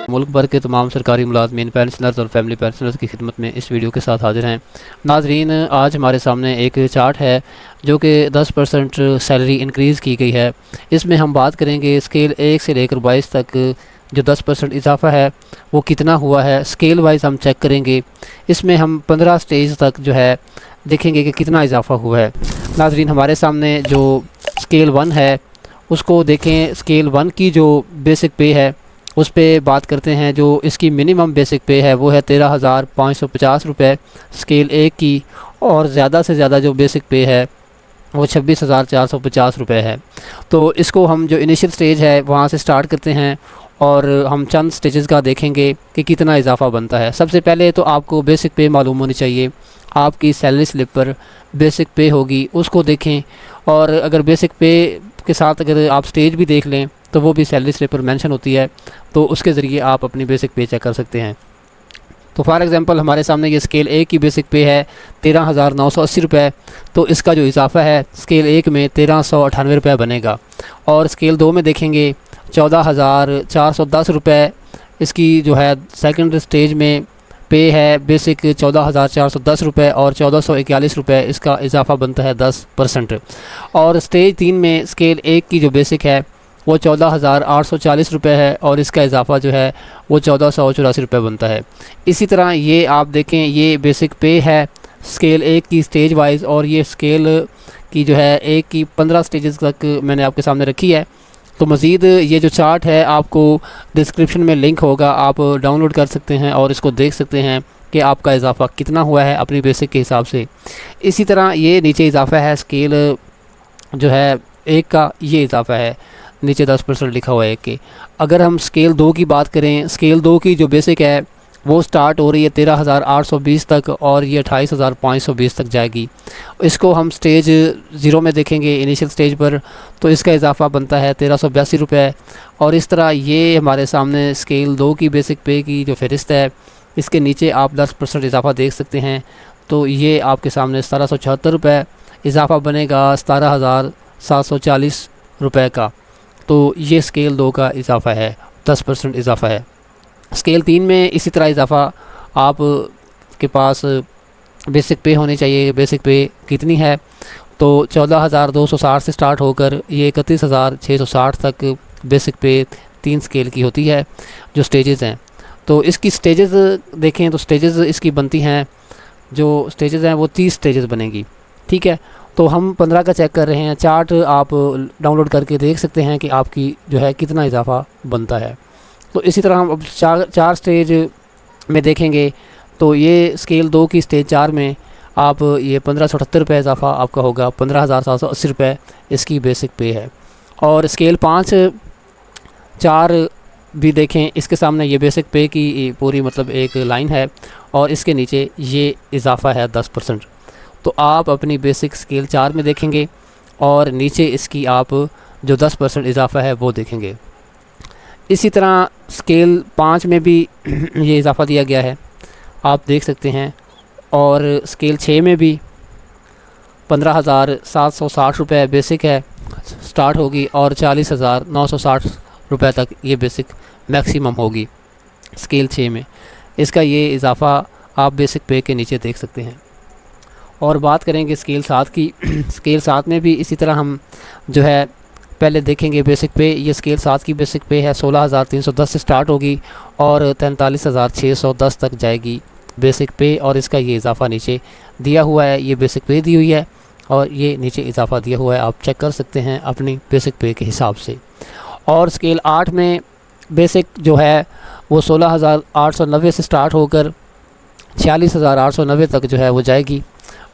मुल्क भर के तमाम सरकारी मुलाजमीन, पेंशनर्स और फैमिली पेंशनर्स की खिदमत में इस वीडियो के साथ हाजिर हैं। नाजरीन, आज हमारे सामने एक चार्ट है जो कि 10% सैलरी इंक्रीज़ की गई है। इसमें हम बात करेंगे स्केल 1 से लेकर 22 तक जो 10% इजाफा है वो कितना हुआ है। स्केल वाइज हम चेक करेंगे। इसमें हम 15 स्टेज तक जो है देखेंगे कि कितना इजाफा हुआ है। नाजरीन, हमारे सामने जो स्केल 1 है उसको देखें। स्केल 1 की जो बेसिक पे है उस पर बात करते हैं। जो इसकी मिनिमम बेसिक पे है वो है 13,550 रुपये स्केल 1 की, और ज़्यादा से ज़्यादा जो बेसिक पे है वो 26,450 रुपये है। तो इसको हम जो इनिशियल स्टेज है वहाँ से स्टार्ट करते हैं और हम चंद स्टेजेस का देखेंगे कि कितना इजाफा बनता है। सबसे पहले तो आपको बेसिक पे मालूम होनी चाहिए। आपकी सैलरी स्लिप पर बेसिक पे होगी, उसको देखें। और अगर बेसिक पे के साथ अगर आप स्टेज भी देख लें तो वो भी सैलरी स्लिप पर मेंशन होती है, तो उसके ज़रिए आप अपनी बेसिक पे चेक कर सकते हैं। तो फॉर एग्ज़ाम्पल हमारे सामने ये स्केल 1 की बेसिक पे है 13,980 रुपये। तो इसका जो इजाफा है स्केल 1 में 1,398 रुपये बनेगा। और स्केल 2 में देखेंगे 14,410 रुपये इसकी जो है सेकंड स्टेज में पे है। बेसिक 14,410 रुपये और 1,441 रुपये इसका इजाफा बनता है 10%। और स्टेज 3 में स्केल 1 की जो बेसिक है वो 14,840 रुपये है और इसका इजाफा जो है वो 1,484 रुपये बनता है। इसी तरह ये आप देखें, ये बेसिक पे है स्केल 1 की स्टेज वाइज, और ये स्केल की जो है 1 की 15 स्टेजेस तक मैंने आपके सामने रखी है। तो मज़ीद ये जो चार्ट है आपको डिस्क्रिप्शन में लिंक होगा, आप डाउनलोड कर सकते हैं और इसको देख सकते हैं कि आपका इजाफा कितना हुआ है अपनी बेसिक के हिसाब से। इसी तरह ये नीचे इजाफा है स्केल जो है 1 का, ये इजाफा है नीचे 10% लिखा हुआ है 1 के। अगर हम स्केल 2 की बात करें, स्केल 2 की जो बेसिक है वो स्टार्ट हो रही है 13,820 तक और ये 28,520 तक जाएगी। इसको हम स्टेज 0 में देखेंगे, इनिशियल स्टेज पर, तो इसका इजाफा बनता है 1,382 रुपये। और इस तरह ये हमारे सामने स्केल 2 की बेसिक पे की जो फ़हरिस्त है, इसके नीचे आप 10% इजाफा देख सकते हैं। तो ये आपके सामने 1,776 रुपये इजाफा बनेगा 17,740 रुपये का। तो ये स्केल 2 का इजाफा है, 10% इजाफा है। स्केल 3 में इसी तरह इजाफा आप के पास बेसिक पे होनी चाहिए। बेसिक पे कितनी है तो 14,260 से स्टार्ट होकर ये 31,660 तक बेसिक पे 3 स्केल की होती है जो स्टेजेस हैं। तो इसकी स्टेजेस देखें तो स्टेजेस इसकी बनती हैं, जो स्टेजेस हैं वो 30 स्टेजेस बनेगी। ठीक है, तो हम 15 का चेक कर रहे हैं। चार्ट आप डाउनलोड करके देख सकते हैं कि आपकी जो है कितना इजाफा बनता है। तो इसी तरह हम अब चार स्टेज में देखेंगे। तो ये स्केल 2 की स्टेज 4 में आप ये 1,578 रुपये इजाफा आपका होगा, 15,780 रुपये इसकी बेसिक पे है। और स्केल 5 4 भी देखें, इसके सामने ये बेसिक पे की पूरी मतलब एक लाइन है और इसके नीचे ये इजाफा है 10%। तो आप अपनी बेसिक स्केल 4 में देखेंगे और नीचे इसकी आप जो 10% इजाफा है वो देखेंगे। इसी तरह स्केल 5 में भी ये इजाफा दिया गया है, आप देख सकते हैं। और स्केल 6 में भी 15,760 रुपये बेसिक है स्टार्ट होगी और 40,960 रुपये तक ये बेसिक मैक्सिमम होगी स्केल 6 में। इसका ये इजाफा आप बेसिक पे के नीचे देख सकते हैं। और बात करेंगे स्केल 7 की। स्केल 7 में भी इसी तरह हम जो है पहले देखेंगे बेसिक पे। ये स्केल 7 की बेसिक पे है 16,310 से स्टार्ट होगी और 43,610 तक जाएगी बेसिक पे। और इसका ये इजाफा नीचे दिया हुआ है, ये बेसिक पे दी हुई है और ये नीचे इजाफा दिया हुआ है, आप चेक कर सकते हैं अपनी बेसिक पे के हिसाब से। और स्केल 8 में बेसिक जो है वो 16,890 से स्टार्ट होकर 46,890 तक जो है वो जाएगी।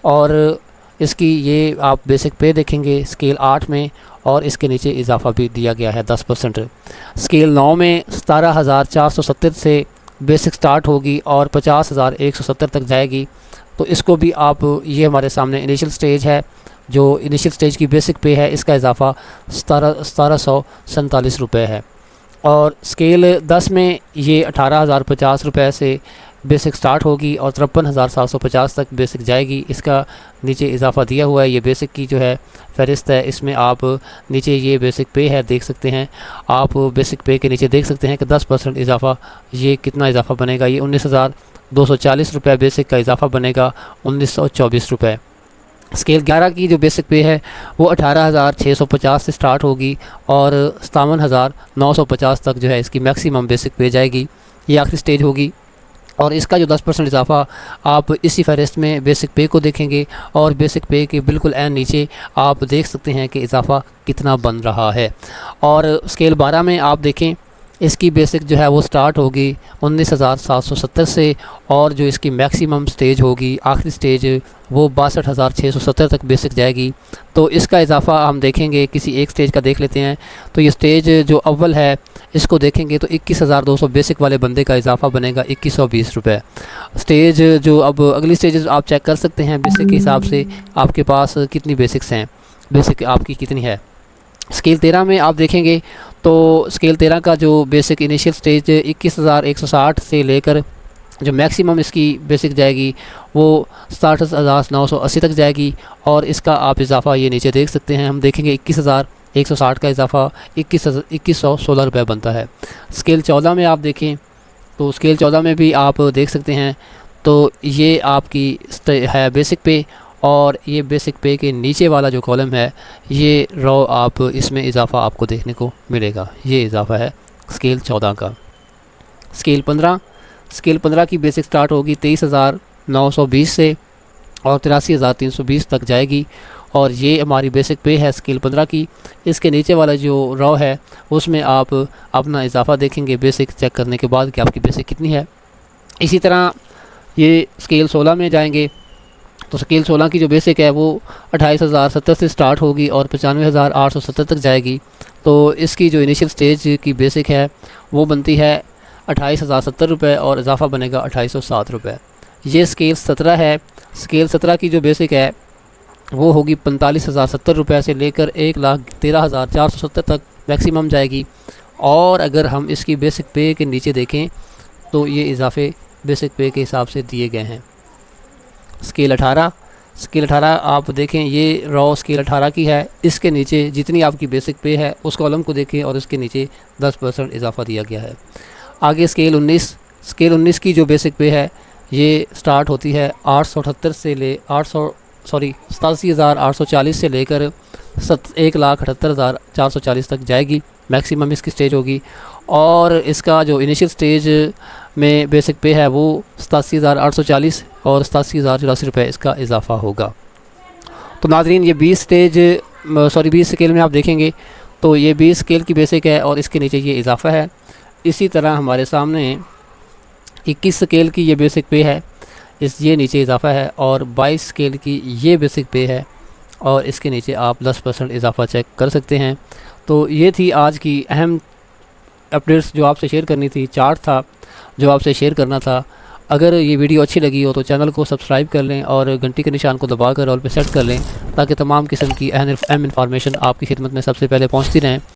और इसकी ये आप बेसिक पे देखेंगे स्केल 8 में, और इसके नीचे इजाफा भी दिया गया है 10%। स्केल 9 में 17,470 से बेसिक स्टार्ट होगी और 50,170 तक जाएगी। तो इसको भी आप, ये हमारे सामने इनिशियल स्टेज है, जो इनिशियल स्टेज की बेसिक पे है, इसका इजाफा 1747 रुपये है। और स्केल 10 में ये 18,050 रुपये से बेसिक स्टार्ट होगी और 53,750 तक बेसिक जाएगी। इसका नीचे इजाफा दिया हुआ है। ये बेसिक की जो है फ़हरिस्त है, इसमें आप नीचे ये बेसिक पे है देख सकते हैं। आप बेसिक पे के नीचे देख सकते हैं कि 10% इजाफा, ये कितना इजाफा बनेगा, ये 19,240 रुपये बेसिक का इजाफा बनेगा, 1924 रुपये। स्केल 11 की जो बेसिक पे है वो 18,650 से स्टार्ट होगी और 57,950 तक जो है इसकी मैक्सिमम बेसिक पे जाएगी। ये आखिरी स्टेज होगी और इसका जो 10% इजाफा आप इसी फ़हरिस्त में बेसिक पे को देखेंगे और बेसिक पे के बिल्कुल ऐन नीचे आप देख सकते हैं कि इजाफा कितना बन रहा है। और स्केल 12 में आप देखें, इसकी बेसिक जो है वो स्टार्ट होगी 19,770 से और जो इसकी मैक्सिमम स्टेज होगी, आखिरी स्टेज, वो 62,670 तक बेसिक जाएगी। तो इसका इजाफा हम देखेंगे, किसी एक स्टेज का देख लेते हैं। तो ये स्टेज जो अव्वल है इसको देखेंगे तो 21,200 बेसिक वाले बंदे का इजाफा बनेगा 2120 रुपये। स्टेज जो अब अगली स्टेज आप चेक कर सकते हैं बेसिक के हिसाब से आपके पास कितनी बेसिक्स हैं, बेसिक आपकी कितनी है। स्केल 13 में आप देखेंगे तो स्केल 13 का जो बेसिक इनिशियल स्टेज 21,160 से लेकर जो मैक्सिमम इसकी बेसिक जाएगी वो 67,980 तक जाएगी और इसका आप इजाफा ये नीचे देख सकते हैं। हम देखेंगे 21,160 का इजाफा 2116 रुपये बनता है। स्केल 14 में आप देखें तो स्केल 14 में भी आप देख सकते हैं तो ये आपकी है बेसिक पे और ये बेसिक पे के नीचे वाला जो कॉलम है ये रो आप इसमें इजाफा आपको देखने को मिलेगा। ये इजाफा है स्केल 14 का। स्केल 15 की बेसिक स्टार्ट होगी 23,920 से और 83,320 तक जाएगी और ये हमारी बेसिक पे है स्केल 15 की। इसके नीचे वाला जो रो है उसमें आप अपना इजाफा देखेंगे बेसिक चेक करने के बाद कि आपकी बेसिक कितनी है। इसी तरह ये स्केल 16 में जाएंगे तो स्केल 16 की जो बेसिक है वो 28,070 से स्टार्ट होगी और 95,870 तक जाएगी। तो इसकी जो इनिशियल स्टेज की बेसिक है वो बनती है 28,070 रुपये और इजाफा बनेगा 2807 रुपये। ये स्केल 17 है। स्केल 17 की जो बेसिक है वो होगी 45,070 रुपये से लेकर 1,13,470 तक मैक्सिमम जाएगी। और अगर हम इसकी बेसिक पे के नीचे देखें तो ये इजाफे बेसिक पे के हिसाब से दिए गए हैं। स्केल 18 आप देखें, ये रॉ स्केल 18 की है। इसके नीचे जितनी आपकी बेसिक पे है उस कॉलम को देखें और इसके नीचे 10% इजाफा दिया गया है। आगे स्केल 19 की जो बेसिक पे है ये स्टार्ट होती है 87,840 से लेकर 1,78,440 तक जाएगी, मैक्सिमम इसकी स्टेज होगी। और इसका जो इनिशियल स्टेज में बेसिक पे है वो 87,840 और 87,084 रुपये इसका इजाफा होगा। तो नाज़रीन ये 20 स्केल में आप देखेंगे तो ये 20 स्केल की बेसिक है और इसके नीचे ये इजाफा है। इसी तरह हमारे सामने 21 स्केल की ये बेसिक पे है, ये नीचे इजाफा है और 22 स्केल की ये बेसिक पे है और इसके नीचे आप 10% इजाफा चेक कर सकते हैं। तो ये थी आज की अहम अपडेट्स जो आपसे शेयर करनी थी, चार्ट था जो आपसे शेयर करना था। अगर ये वीडियो अच्छी लगी हो तो चैनल को सब्सक्राइब कर लें और घंटी के निशान को दबाकर ऑल पे सेट कर लें ताकि तमाम किस्म की अहम इंफॉर्मेशन आपकी खिदमत में सबसे पहले पहुंचती रहें।